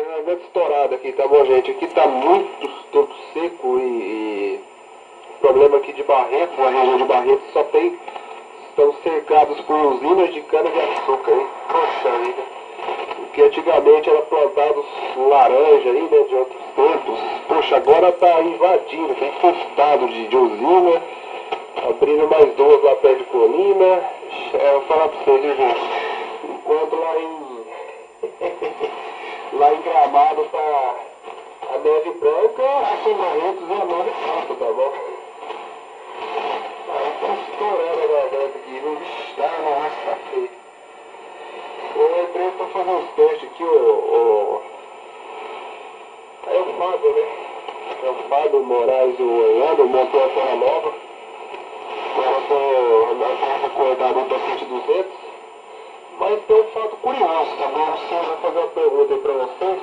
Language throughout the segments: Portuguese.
garganta estourada aqui, tá bom, gente? Aqui tá muito tempo seco e problema aqui de Barreto, na região de Barreto só tem, estão cercados por usinas de cana-de-açúcar, hein? Poxa vida. Porque antigamente era plantado laranja aí, né, de outros tempos. Poxa, agora tá invadindo, tá infestado de usina. Abriram mais duas lá perto de Colina. Eu vou falar pra vocês, viu, gente? Enquanto lá em Gramado tá a neve branca, aqui em Barretos é a neve prata, tá bom? Ah, tá estourando a garganta aqui, viu? Vixe, tá, nossa, tá feio. Eu entrei pra fazer uns testes aqui, aí o Fábio, né? É o Fábio Moraes, o Orlando, montou a terra nova. Agora eu tô a terra acordada no paciente 200. Mas tem um fato curioso, tá bom? Eu vou fazer uma pergunta aí pra vocês.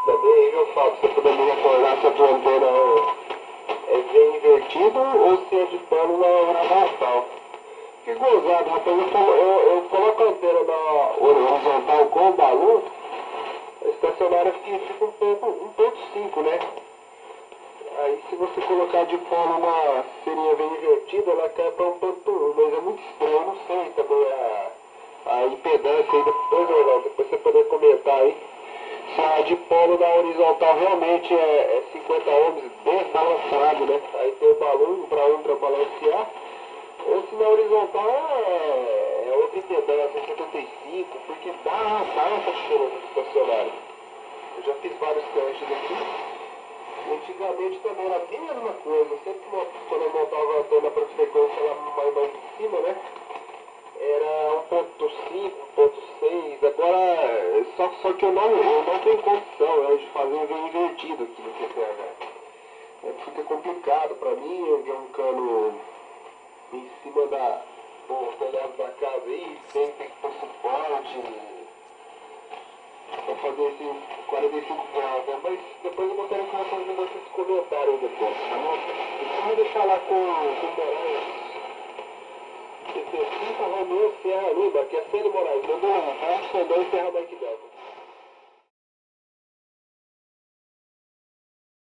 Também, viu, Fábio? Se você puder me recordar se a tua antena é V invertido ou se é de pano na horizontal. Que gozado, rapaz. Eu coloco a antena na horizontal com o balão, a estacionária fica 1.5, né? Aí se você colocar de pano na serinha V invertida, ela cai pra 1.1, mas é muito estranho, eu não sei também a impedância aí, depois você poder comentar aí. Se a de polo na horizontal realmente é 50 ohms desbalanceado, né? Aí tem o balão para balancear. Ou se na horizontal é outra impedância, 75, porque dá essa diferença estacionária. Eu já fiz vários testes aqui. Antigamente também era a mesma coisa. Sempre quando eu montava a antena para frequência lá mais em cima, né? Era 1.5, 1.6, agora só que eu não tenho condição de fazer um voo invertido aqui no TPH. Fica complicado para mim, eu vi um cano em cima do telhado da casa aí, tem que pôr suporte para fazer esse 45 graus, né? Mas depois eu vou querer começar a fazer esses comentários depois, tá bom? Então vou deixar lá com o Moraes. Romeu Serra Lima, que é Célio Moraes, mandou um abraço, mandou encerrar mais que dá.